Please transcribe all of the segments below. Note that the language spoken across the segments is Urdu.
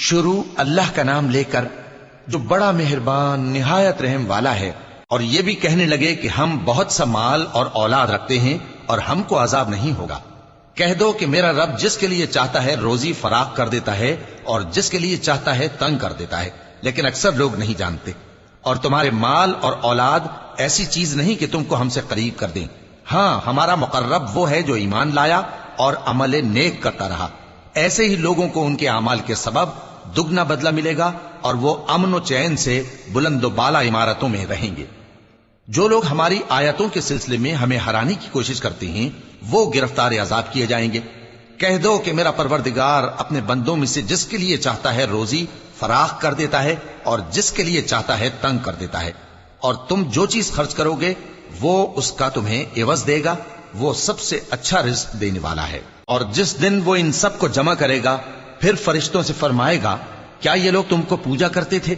شروع اللہ کا نام لے کر جو بڑا مہربان نہایت رحم والا ہے، اور یہ بھی کہنے لگے کہ ہم بہت سا مال اور اولاد رکھتے ہیں اور ہم کو عذاب نہیں ہوگا۔ کہہ دو کہ میرا رب جس کے لیے چاہتا ہے روزی فراخ کر دیتا ہے اور جس کے لیے چاہتا ہے تنگ کر دیتا ہے، لیکن اکثر لوگ نہیں جانتے۔ اور تمہارے مال اور اولاد ایسی چیز نہیں کہ تم کو ہم سے قریب کر دیں، ہاں ہمارا مقرب وہ ہے جو ایمان لایا اور عمل نیک کرتا رہا۔ ایسے ہی لوگوں کو ان کے اعمال کے سبب دگنا بدلہ ملے گا اور وہ امن و چین سے بلند و بالا عمارتوں میں رہیں گے۔ جو لوگ ہماری آیتوں کے سلسلے میں ہمیں ہرانے کی کوشش کرتے ہیں وہ گرفتار عذاب کیے جائیں گے۔ کہہ دو کہ میرا پروردگار اپنے بندوں میں سے جس کے لیے چاہتا ہے روزی فراخ کر دیتا ہے اور جس کے لیے چاہتا ہے تنگ کر دیتا ہے، اور تم جو چیز خرچ کرو گے وہ اس کا تمہیں عوض دے گا، وہ سب سے اچھا رزق دینے والا ہے۔ اور جس دن وہ ان سب کو جمع کرے گا پھر فرشتوں سے فرمائے گا، کیا یہ لوگ تم کو پوجا کرتے تھے؟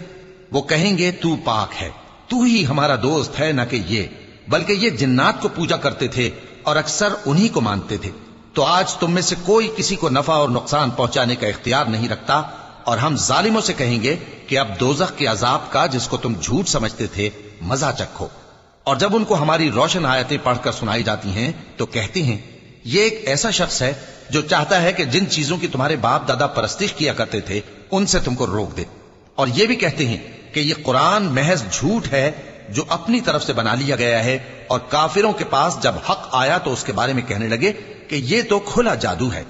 وہ کہیں گے تو پاک ہے، تو ہی ہمارا دوست ہے، نہ کہ یہ، بلکہ یہ جنات کو پوجا کرتے تھے اور اکثر انہی کو مانتے تھے۔ تو آج تم میں سے کوئی کسی کو نفع اور نقصان پہنچانے کا اختیار نہیں رکھتا، اور ہم ظالموں سے کہیں گے کہ اب دوزخ کے عذاب کا جس کو تم جھوٹ سمجھتے تھے مزہ چکھو۔ اور جب ان کو ہماری روشن آیتیں پڑھ کر سنائی جاتی ہیں تو کہتے ہیں یہ ایک ایسا شخص ہے جو چاہتا ہے کہ جن چیزوں کی تمہارے باپ دادا پرستش کیا کرتے تھے ان سے تم کو روک دے، اور یہ بھی کہتے ہیں کہ یہ قرآن محض جھوٹ ہے جو اپنی طرف سے بنا لیا گیا ہے، اور کافروں کے پاس جب حق آیا تو اس کے بارے میں کہنے لگے کہ یہ تو کھلا جادو ہے۔